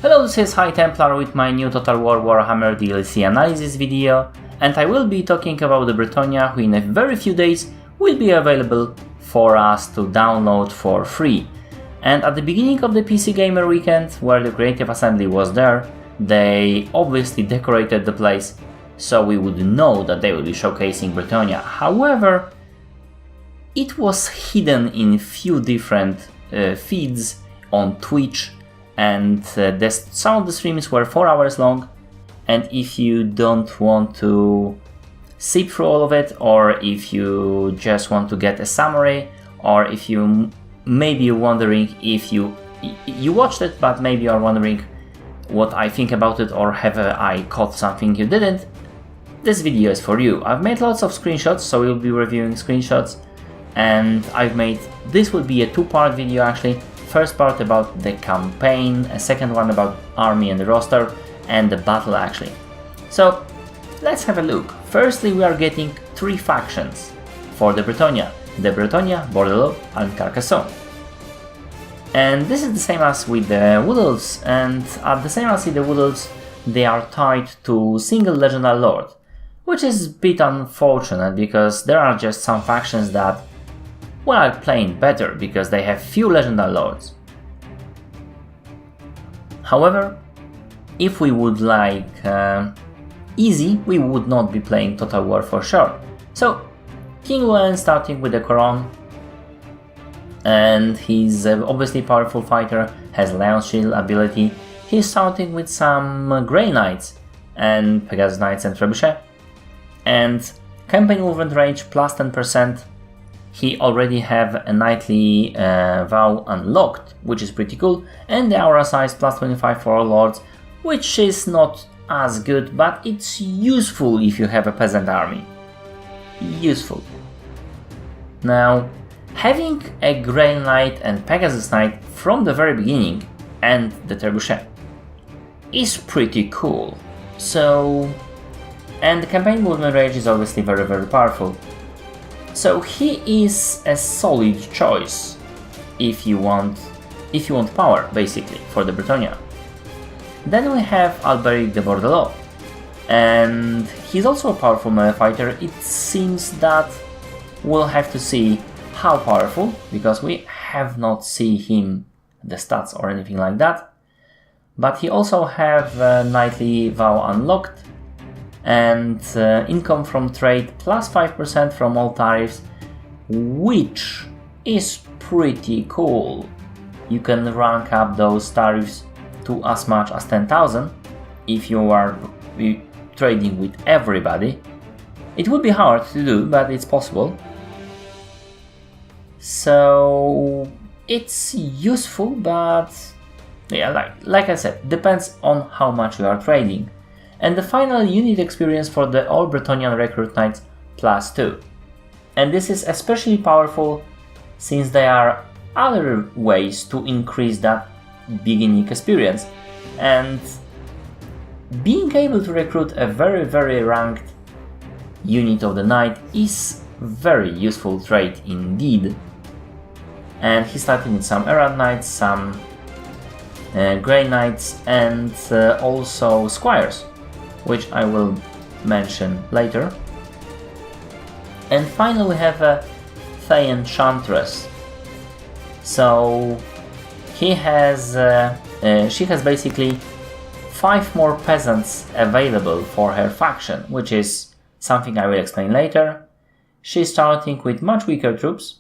Hello, this is High Templar with my new Total War Warhammer DLC analysis video, and I will be talking about the Bretonnia, who in a very few days will be available for us to download for free. And at the beginning of the PC Gamer weekend, where the Creative Assembly was there, they obviously decorated the place so we would know that they will be showcasing Bretonnia. However, it was hidden in few different feeds on Twitch, and some of the streams were 4 hours long, and if you don't want to zip through all of it, or if you just want to get a summary, or if you maybe you're wondering if you watched it but maybe you're wondering what I think about it, or have I caught something you didn't, this video is for you. I've made lots of screenshots, so we'll be reviewing screenshots, and this will be a two-part video actually. First part about the campaign, a second one about army and the roster, and the battle actually. So let's have a look. Firstly, we are getting 3 factions for the Bretonnia: the Bretonnia, Bordello, and Carcassonne. And this is the same as with the Wood Elves, and the same as with the Wood Elves, they are tied to single legendary lord, which is a bit unfortunate because there are just some factions that are playing better because they have few legendary lords. However, if we would like easy, we would not be playing Total War for sure. So King Llewellyn, starting with the Coron, and he's obviously powerful fighter, has Lion's Shield ability. He's starting with some Grey Knights and Pegasus Knights and Trebuchet, and campaign movement range plus 10%. He already have a knightly vow unlocked, which is pretty cool, and the aura size plus 25 for all lords, which is not as good, but it's useful if you have a peasant army. Useful. Now, having a Grey Knight and Pegasus Knight from the very beginning, and the Trebuchet, is pretty cool. So, and the campaign movement range is obviously very powerful. So he is a solid choice if you want power, basically, for the Bretonnia. Then we have Alberic de Bordello, and he's also a powerful melee fighter. It seems that we'll have to see how powerful, because we have not seen him, the stats or anything like that. But he also have knightly vow unlocked, and income from trade plus 5% from all tariffs, which is pretty cool. You can rank up those tariffs to as much as 10,000 if you are trading with everybody. It would be hard to do, but it's possible. So it's useful, but yeah, like I said, depends on how much you are trading. And the final unit experience for the all Bretonnian recruit knights plus 2. And this is especially powerful since there are other ways to increase that beginning experience. And being able to recruit a very ranked unit of the knight is very useful trait indeed. And he's starting with some errant knights, some Grey Knights, and also squires, which I will mention later. And finally we have a Fey Enchantress. So she has basically 5 more peasants available for her faction, which is something I will explain later. She's starting with much weaker troops,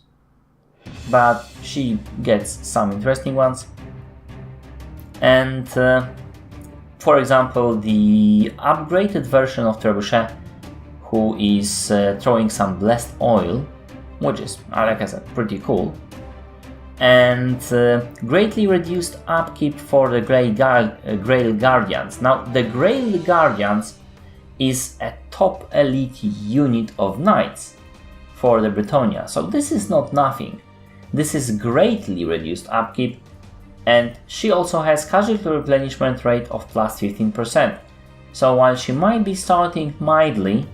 but she gets some interesting ones. And for example, the upgraded version of Trebuchet, who is throwing some blessed oil, which is, like I said, pretty cool, and greatly reduced upkeep for the Grail Guardians. Now, the Grail Guardians is a top elite unit of knights for the Bretonnia, so this is not nothing. This is greatly reduced upkeep, and she also has casualty replenishment rate of plus 15%. So while she might be starting mildly,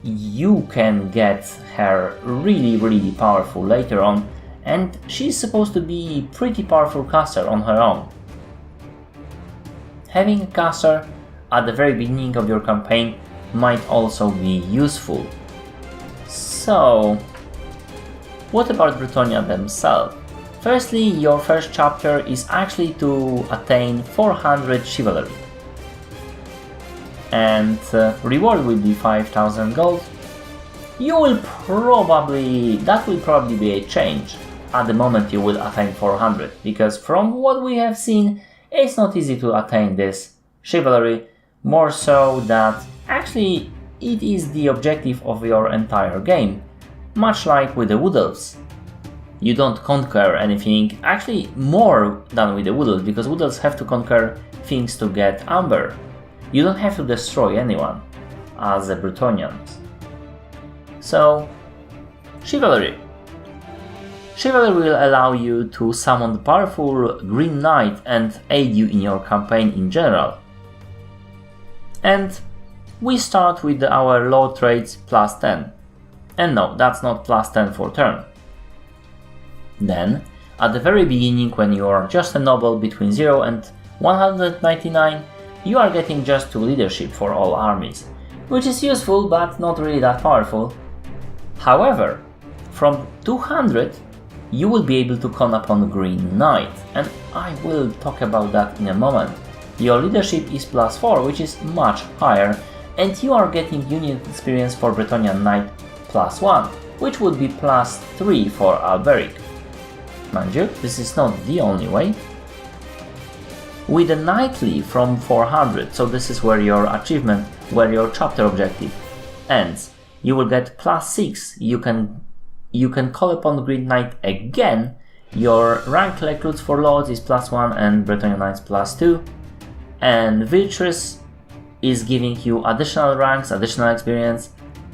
you can get her really powerful later on, and she's supposed to be pretty powerful caster on her own. having a caster at the very beginning of your campaign might also be useful. So, what about Bretonnia themselves? Firstly, your first chapter is actually to attain 400 chivalry. And reward will be 5000 gold. That will probably be a change at the moment you will attain 400, because from what we have seen, it's not easy to attain this chivalry, more so that actually it is the objective of your entire game, much like with the Wood Elves. You don't conquer anything, actually more than with the Wood Elves, because Wood Elves have to conquer things to get Amber. You don't have to destroy anyone as the Bretonnians. So, Chivalry. Chivalry will allow you to summon the powerful Green Knight and aid you in your campaign in general. And we start with our Lord traits plus 10. And no, that's not plus 10 for turn. Then, at the very beginning, when you are just a noble between 0 and 199, you are getting just 2 leadership for all armies, which is useful but not really that powerful. However, from 200, you will be able to con upon Green Knight, and I will talk about that in a moment. Your leadership is plus 4, which is much higher, and you are getting unit experience for Bretonnian Knight plus 1, which would be plus 3 for Alberic. Mind you, this is not the only way. With a knightly from 400, so this is where your achievement, where your chapter objective ends, you will get plus 6. You can call upon the Green Knight again. Your rank recruits for Lords is plus 1 and Bretonnian Knights plus 2. And Virtuous is giving you additional ranks, additional experience,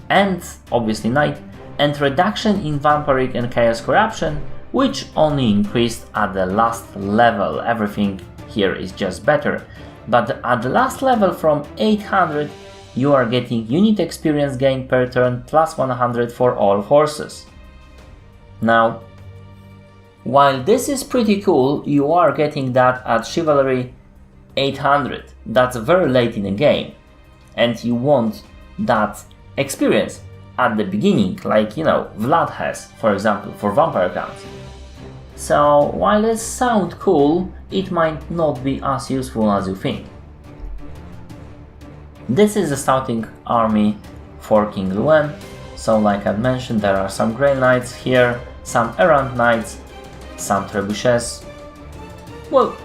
and obviously Knight, and reduction in Vampiric and Chaos Corruption, which only increased at the last level. Everything here is just better. But at the last level from 800, you are getting unit experience gain per turn plus 100 for all horses. Now, while this is pretty cool, you are getting that at Chivalry 800. That's very late in the game, and you want that experience at the beginning, like, you know, Vlad has, for example, for vampire counts. So, while it sounds cool, it might not be as useful as you think. This is the starting army for King Luen. So, like I mentioned, there are some Grey Knights here, some Errant Knights, some Trebuchets. Well,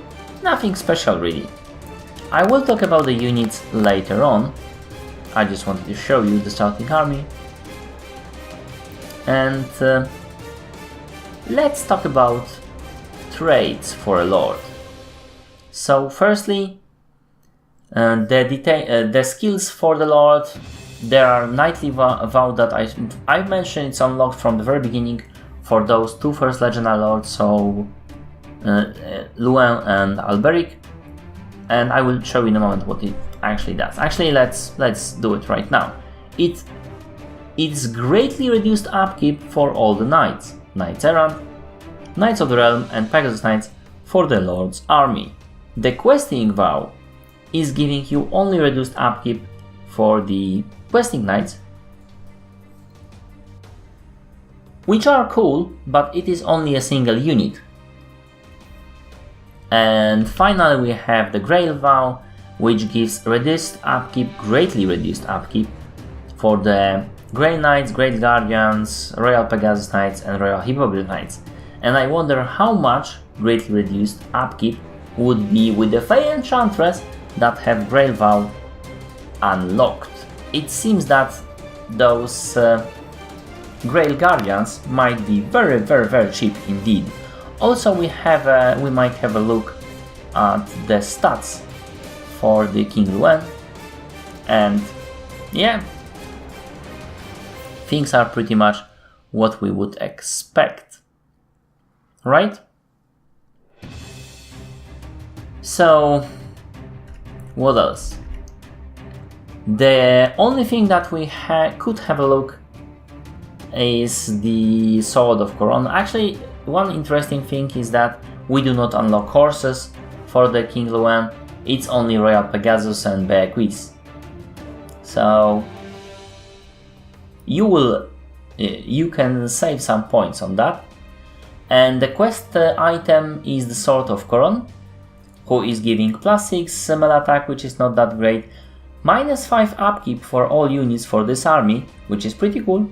nothing special really. I will talk about the units later on. I just wanted to show you the starting army. And let's talk about traits for a Lord. So firstly, the skills for the Lord. There are Knightly Vow that I mentioned. It's unlocked from the very beginning for those 2 first Legendary Lords, so Luen and Alberic. And I will show you in a moment what it actually does. Actually, let's do it right now. It's greatly reduced upkeep for all the Knights. Knights Errant, Knights of the Realm and Pegasus Knights for the Lord's army. The Questing Vow is giving you only reduced upkeep for the Questing Knights, which are cool, but it is only a single unit. And finally we have the Grail Vow, which gives reduced upkeep, greatly reduced upkeep for the Grey Knights, Great Guardians, Royal Pegasus Knights and Royal Hippogriff Knights. And I wonder how much greatly reduced upkeep would be with the Fey Enchantress that have Grail Vow unlocked. It seems that those Grail Guardians might be very, very, very cheap indeed. Also, we might have a look at the stats for the King Luen, and yeah, things are pretty much what we would expect, right? So, what else? The only thing that we could have a look is the Sword of Coron. Actually, one interesting thing is that we do not unlock horses for the King Luen, it's only Royal Pegasus and Beatrice. So you can save some points on that. And the quest item is the Sword of Coron, who is giving +6 melee attack, which is not that great, -5 upkeep for all units for this army, which is pretty cool.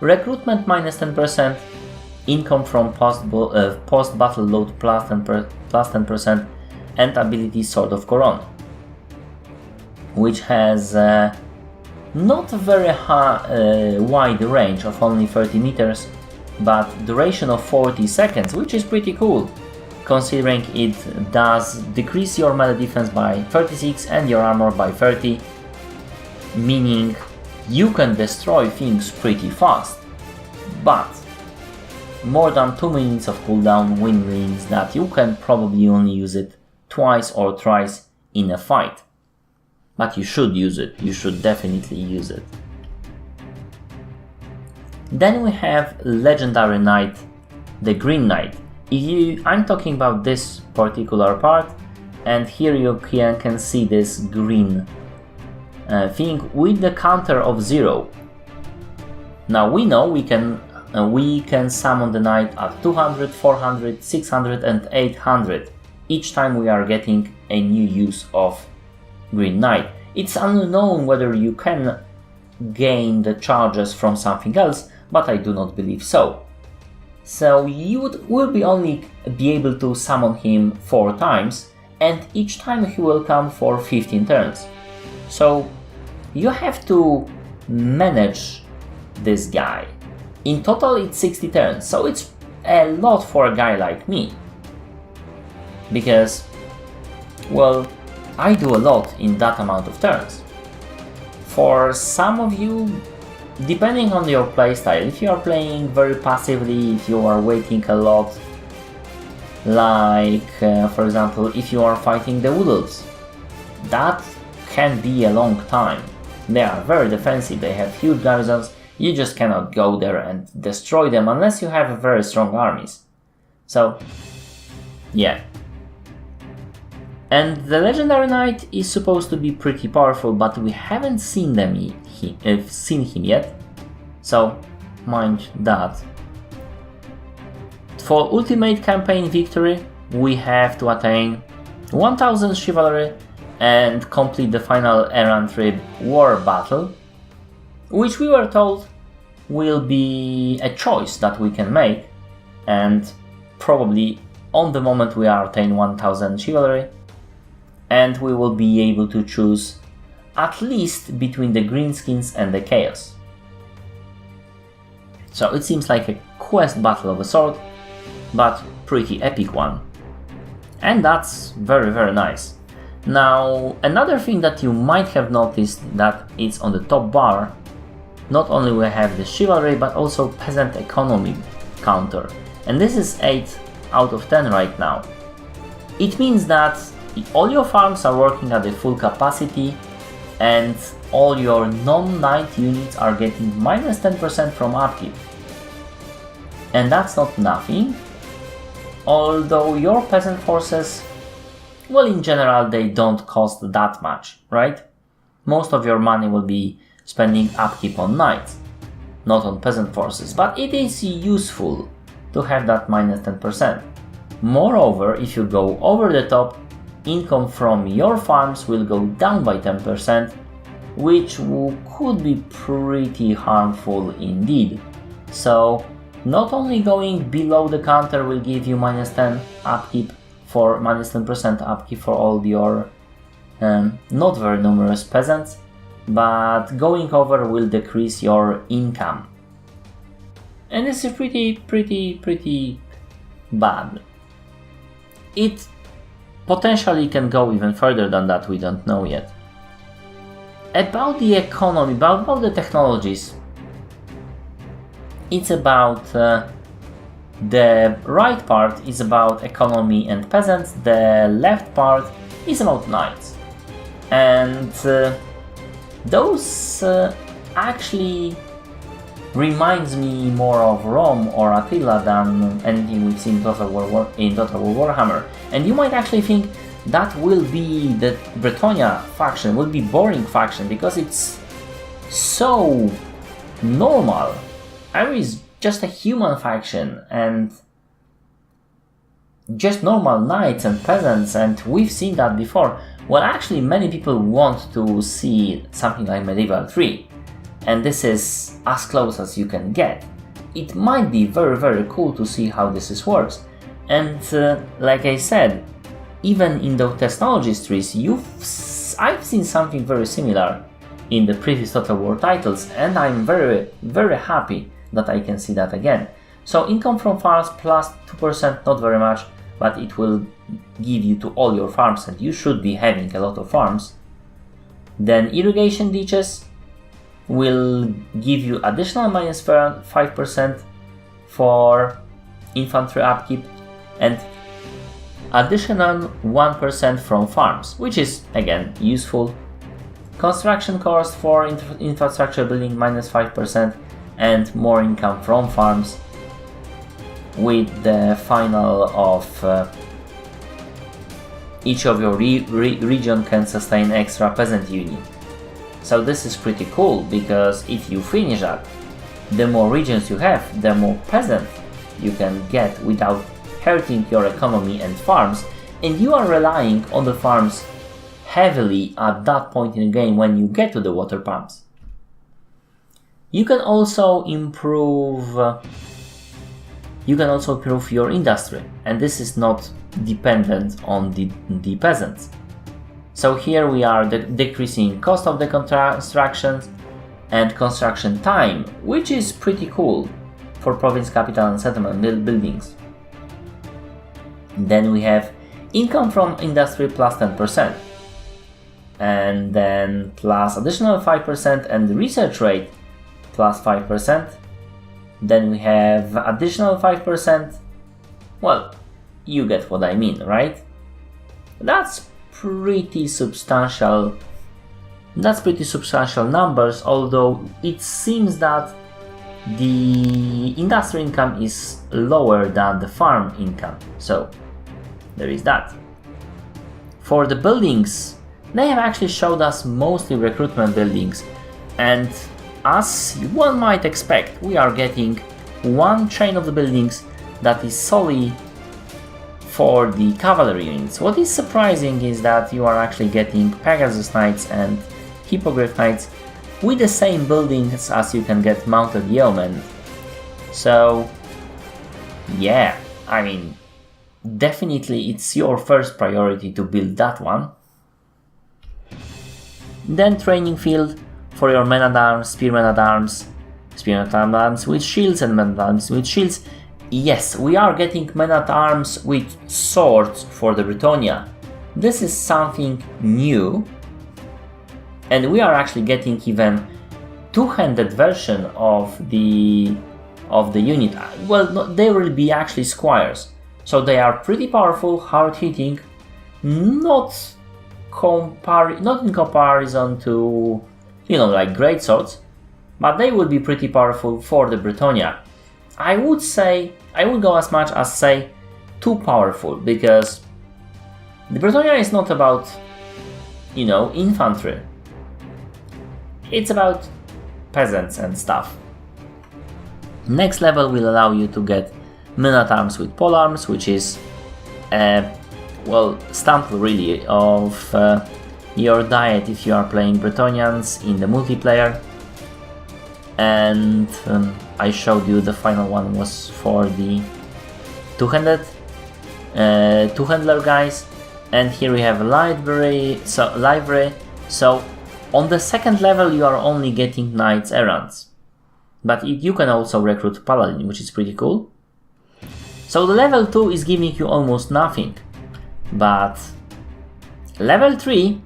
Recruitment -10%, income from post-battle load +10%, and ability Sword of Coron, which has not a very wide range of only 30 meters, but duration of 40 seconds, which is pretty cool, considering it does decrease your melee defense by 36 and your armor by 30, meaning you can destroy things pretty fast. But more than 2 minutes of cooldown means that you can probably only use it twice or thrice in a fight. But you should use it, you should definitely use it. Then we have Legendary Knight, the Green Knight. I'm talking about this particular part, and here you can see this green thing with the counter of 0. Now we know we can summon the knight at 200, 400, 600 and 800 each time we are getting a new use of Green Knight. It's unknown whether you can gain the charges from something else, but I do not believe so. So you will only be able to summon him 4 times, and each time he will come for 15 turns. So you have to manage this guy. In total it's 60 turns, so it's a lot for a guy like me. Because, well, I do a lot in that amount of turns. For some of you, depending on your playstyle, if you are playing very passively, if you are waiting a lot, like for example if you are fighting the Wood Elves, that can be a long time. They are very defensive, they have huge garrisons, you just cannot go there and destroy them unless you have very strong armies. So, yeah. And the Legendary Knight is supposed to be pretty powerful, but we haven't seen him yet, so mind that. For Ultimate Campaign victory, we have to attain 1000 Chivalry and complete the final Erantrib War Battle, which we were told will be a choice that we can make, and probably on the moment we are attain 1000 Chivalry, and we will be able to choose at least between the Greenskins and the Chaos. So it seems like a quest battle of a sort, but pretty epic one. And that's very, very nice. Now, another thing that you might have noticed that it's on the top bar, not only we have the Chivalry, but also Peasant Economy counter. And this is 8 out of 10 right now. It means that all your farms are working at the full capacity, and all your non-knight units are getting -10% from upkeep. And that's not nothing, although your peasant forces, well, in general they don't cost that much, right? Most of your money will be spending upkeep on knights, not on peasant forces, but it is useful to have that -10%. Moreover, if you go over the top, income from your farms will go down by 10%, which could be pretty harmful indeed. So not only going below the counter will give you -10 upkeep for -10% upkeep for all your not very numerous peasants, but going over will decrease your income. And this is pretty bad. It potentially can go even further than that, we don't know yet. About the economy, about the technologies, it's about the right part is about economy and peasants, the left part is about knights. And those actually reminds me more of Rome or Attila than anything we've seen in Total War Warhammer. And you might actually think that will be the Bretonnia faction, will be boring faction because it's so normal. Aerie is just a human faction and just normal knights and peasants, and we've seen that before. Well, actually many people want to see something like Medieval 3, and this is as close as you can get. It might be very cool to see how this works, and like I said, even in the technologies trees, I've seen something very similar in the previous Total War titles, and I'm very happy that I can see that again. So income from farms plus 2%, not very much, but it will give you to all your farms, and you should be having a lot of farms. Then irrigation ditches will give you additional minus 5% for infantry upkeep and additional 1% from farms, which is again useful. Construction cost for infrastructure building minus 5% and more income from farms, with the final of each of your region can sustain extra peasant unit. So this is pretty cool, because if you finish that, the more regions you have, the more peasant you can get without hurting your economy and farms, and you are relying on the farms heavily at that point in the game when you get to the water pumps. You can also improve your industry, and this is not dependent on the peasants. So here we are decreasing cost of the constructions and construction time, which is pretty cool for province capital and settlement buildings. Then we have income from industry plus 10%, and then plus additional 5% and research rate plus 5%. Then we have additional 5%. Well, you get what I mean, right? That's pretty substantial numbers, although it seems that the industry income is lower than the farm income, so there is that. For the buildings, they have actually showed us mostly recruitment buildings, and as one might expect, we are getting one chain of the buildings that is solely for the cavalry units. What is surprising is that you are actually getting Pegasus Knights and Hippogriff Knights with the same buildings as you can get mounted yeomen. So yeah, I mean, definitely it's your first priority to build that one. Then training field for your men-at-arms, spearmen-at-arms with shields and men-at-arms with shields. Yes, we are getting men-at-arms with swords for the Bretonnia. This is something new, and we are actually getting even two-handed version of the unit. Well, no, they will be actually squires, so they are pretty powerful, hard-hitting, not in comparison to, like great swords, but they would be pretty powerful for the Bretonnia. I would go as much as say too powerful, because the Bretonnia is not about, infantry. It's about peasants and stuff. Next level will allow you to get men-at-arms with polearms, which is stamp really of your diet if you are playing Bretonnians in the multiplayer. And I showed you the final one was for the two-handler guys, and here we have library. So on the second level you are only getting knights errants, but you can also recruit paladin, which is pretty cool. So the level 2 is giving you almost nothing, but level 3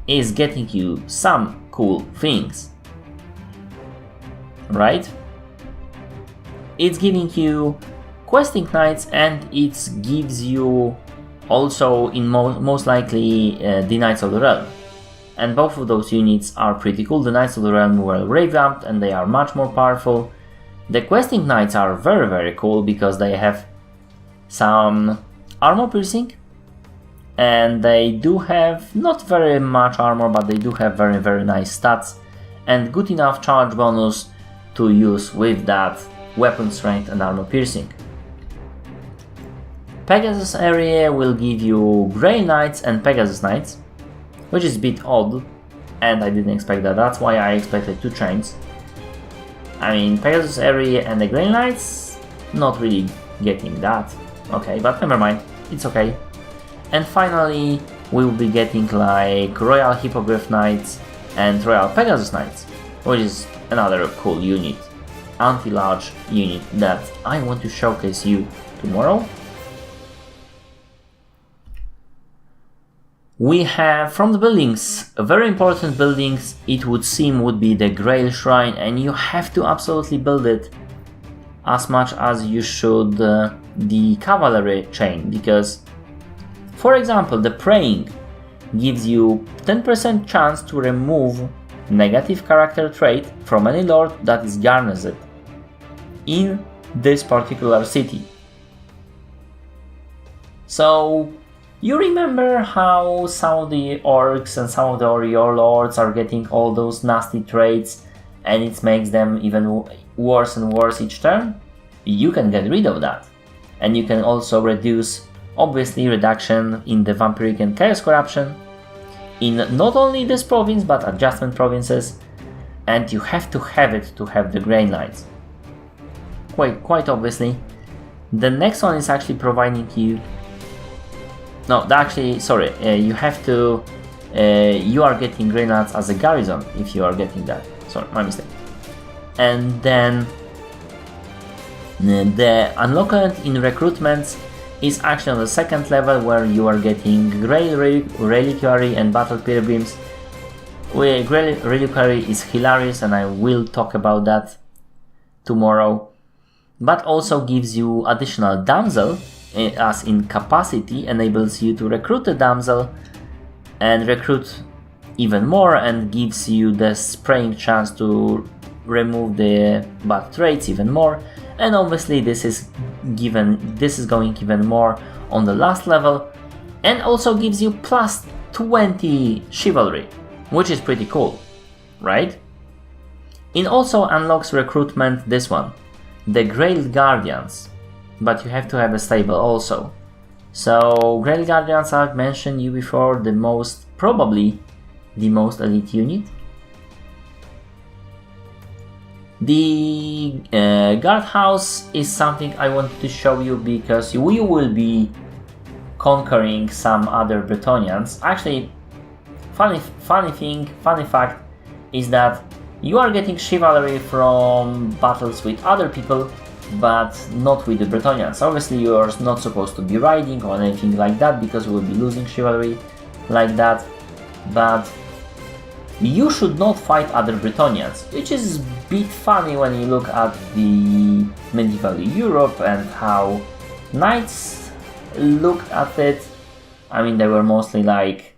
is getting you some cool things, right? It's giving you questing knights, and it gives you also in most likely the Knights of the Realm. and both of those units are pretty cool. The Knights of the Realm were revamped and they are much more powerful. The Questing Knights are very cool because they have some armor piercing, and they do have not very much armor, but they do have very nice stats and good enough charge bonus to use with that weapon strength and armor piercing. Pegasus area will give you Grey Knights and Pegasus Knights, which is a bit odd, and I didn't expect that. That's why I expected 2 chains. I mean, Pegasus area and the Grey Knights, not really getting that. Okay, but never mind, it's okay. And finally, we will be getting like Royal Hippogriff Knights and Royal Pegasus Knights, which is another cool unit, anti-large unit that I want to showcase you tomorrow. We have from the buildings, very important buildings, it would seem would be the Grail Shrine, and you have to absolutely build it as much as you should the Cavalry chain, because for example the Praying gives you 10% chance to remove negative character trait from any lord that is garnished in this particular city. So you remember how some of the orcs and some of the warrior lords are getting all those nasty traits and it makes them even worse and worse each turn? You can get rid of that. And you can also reduce, obviously, reduction in the Vampiric and Chaos Corruption in not only this province but adjacent provinces, and you have to have it to have the Grey Knights. Quite obviously. The next one is actually providing you... No, actually, sorry, you have to... you are getting Grey Knights as a garrison if you are getting that. Sorry, my mistake. And then the unlockment in recruitments is actually on the second level, where you are getting Grail Reliquary and Battle Pilgrims. Grail Reliquary is hilarious and I will talk about that tomorrow, but also gives you additional damsel, as in capacity, enables you to recruit the damsel and recruit even more, and gives you the spraying chance to remove the bad traits even more. And obviously this is going even more on the last level, and also gives you plus 20 chivalry, which is pretty cool, right? It also unlocks recruitment, this one, the Grail Guardians, but you have to have a stable also. So Grail Guardians, I've mentioned you before, probably the most elite unit. The guardhouse is something I wanted to show you because we will be conquering some other Bretonnians. Actually, funny fact is that you are getting chivalry from battles with other people, but not with the Bretonnians. Obviously, you are not supposed to be riding or anything like that because you will be losing chivalry like that, but you should not fight other Bretonnians, which is a bit funny when you look at the medieval Europe and how knights looked at it. I mean, they were mostly like,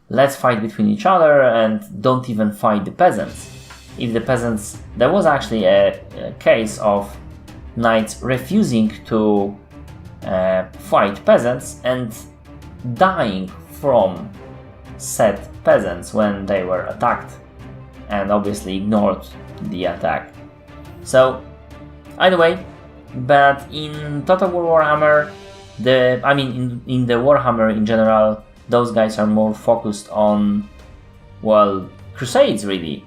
let's fight between each other and don't even fight the peasants. If the peasants, there was actually a case of knights refusing to fight peasants and dying from said peasants when they were attacked, and obviously ignored the attack. So either way, but in Total War Warhammer, in the Warhammer in general, those guys are more focused on, well, crusades really.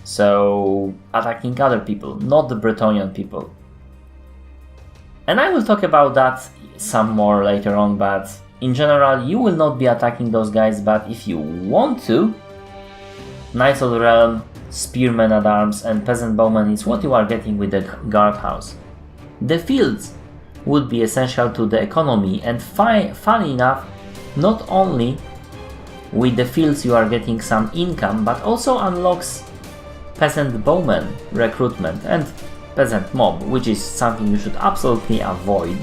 So attacking other people, not the Bretonnian people. And I will talk about that some more later on, but in general, you will not be attacking those guys, but if you want to, Knights of the Realm, Spearmen at Arms and Peasant Bowmen is what you are getting with the guardhouse. The fields would be essential to the economy, and funny enough, not only with the fields you are getting some income, but also unlocks Peasant Bowmen recruitment and Peasant Mob, which is something you should absolutely avoid.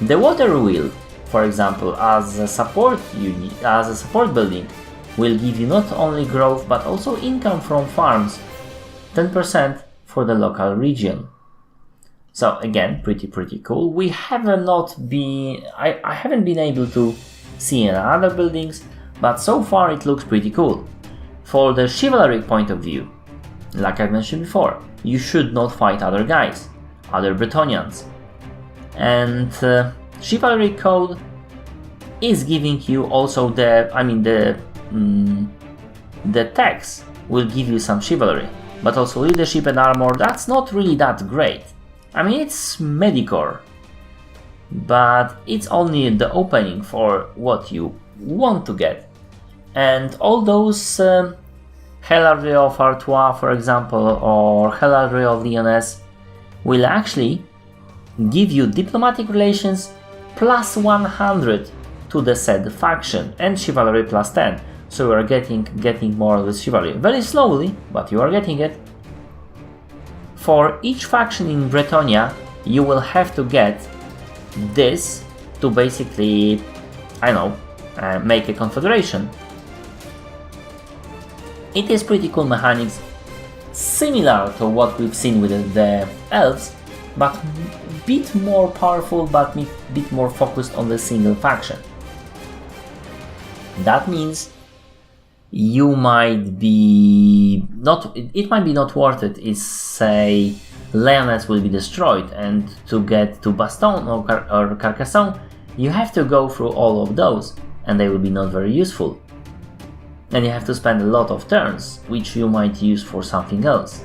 The Water Wheel for example, as a support unit, as a support building, will give you not only growth but also income from farms, 10% for the local region. So again, pretty cool. We have not been, I haven't been able to see any other buildings, but so far it looks pretty cool. For the chivalry point of view, like I mentioned before, you should not fight other guys, other Bretonnians. And chivalry code is giving you also the text will give you some chivalry, but also leadership and armor, that's not really that great. I mean, it's Medicore, but it's only the opening for what you want to get. And all those Heraldry of Artois, for example, or Heraldry of Lyonesse will actually give you diplomatic relations plus 100 to the said faction and chivalry plus 10. So you are getting more of this chivalry. Very slowly, but you are getting it. For each faction in Bretonnia, you will have to get this to basically, make a confederation. It is pretty cool mechanics, similar to what we've seen with the elves, but a bit more powerful, but a bit more focused on the single faction. That means you might be it might be not worth it if, say, Lyonesse will be destroyed, and to get to Bastogne or Carcassonne, you have to go through all of those, and they will be not very useful. And you have to spend a lot of turns, which you might use for something else.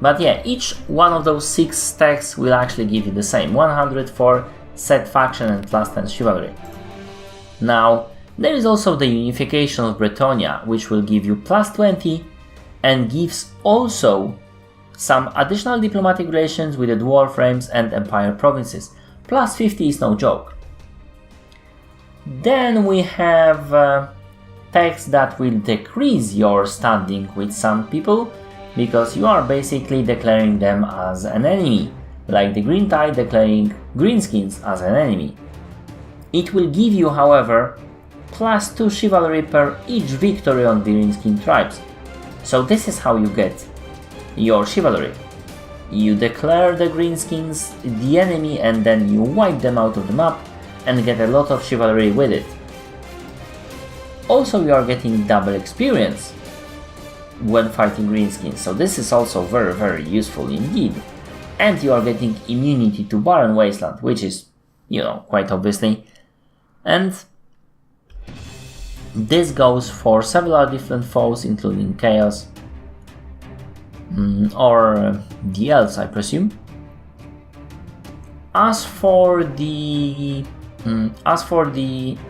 But yeah, each one of those 6 stacks will actually give you the same, 100 for set faction and plus 10 chivalry. Now, there is also the unification of Bretonnia, which will give you plus 20 and gives also some additional diplomatic relations with the dwarf realms and empire provinces. Plus 50 is no joke. Then we have text that will decrease your standing with some people, because you are basically declaring them as an enemy, like the Green Tide declaring Greenskins as an enemy. It will give you, however, plus 2 chivalry per each victory on Greenskin tribes. So this is how you get your chivalry. You declare the Greenskins the enemy and then you wipe them out of the map and get a lot of chivalry with it. Also, you are getting double experience when fighting Greenskins, so this is also very useful indeed. And you are getting immunity to Barren Wasteland, which is, quite obviously. And this goes for several different foes, including Chaos, or the Elves, I presume. As for the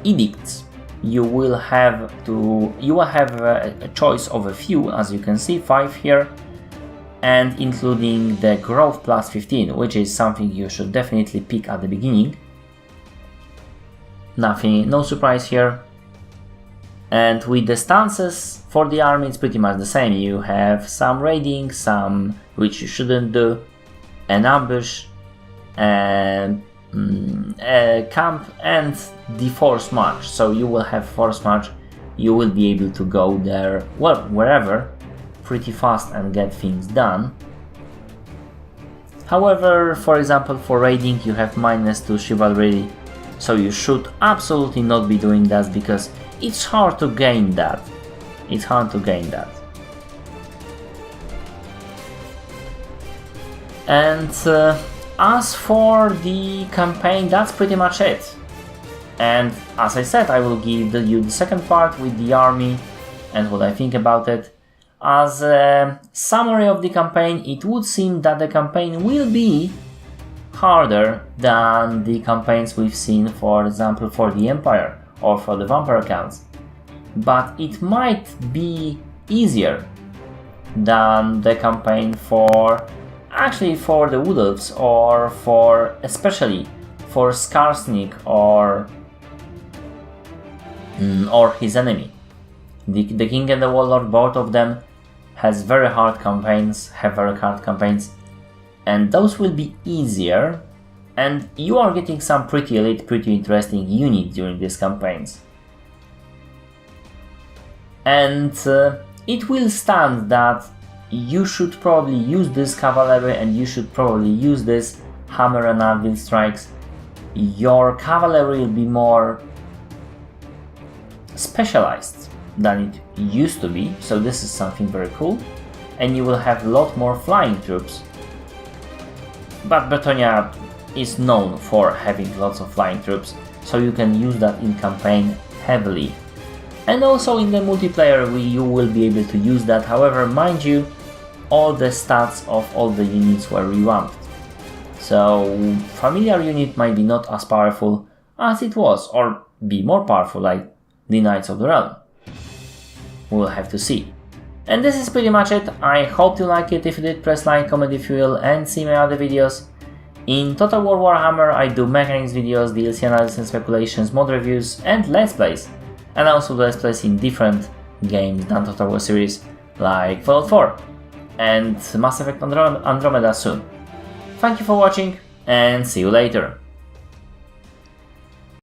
edicts, you will have a choice of a few, as you can see, 5 here, and including the growth plus 15, which is something you should definitely pick at the beginning. No surprise here. And with the stances for the army, it's pretty much the same. You have some raiding, some which you shouldn't do, an ambush, and a camp, and the force march. So you will have force march, you will be able to go there, wherever, pretty fast and get things done. However, for example, for raiding you have -2 chivalry, so you should absolutely not be doing that, because it's hard to gain that. And as for the campaign, that's pretty much it. And as I said, I will give you the second part with the army and what I think about it. As a summary of the campaign, it would seem that the campaign will be harder than the campaigns we've seen, for example, for the Empire or for the Vampire accounts. But it might be easier than the campaign for the Wood Elves, or especially for Skarsnik or his enemy. The King and the Warlord, both of them have very hard campaigns, and those will be easier. and you are getting some pretty elite, pretty interesting units during these campaigns. And it will stand that you should probably use this cavalry and you should probably use this hammer and anvil strikes. Your cavalry will be more specialized than it used to be, so this is something very cool, and you will have a lot more flying troops. But Bretonnia is known for having lots of flying troops, so you can use that in campaign heavily. And also in the multiplayer you will be able to use that, however, mind you, all the stats of all the units were revamped. So familiar unit might be not as powerful as it was, or be more powerful like the Knights of the Realm. We'll have to see. And this is pretty much it. I hope you like it. If you did, press like, comment if you will, and see my other videos. In Total War Warhammer I do mechanics videos, DLC analysis and speculations, mod reviews, and let's plays. And also let's plays in different games than Total War series, like Fallout 4 and Mass Effect Andromeda soon. Thank you for watching, and see you later.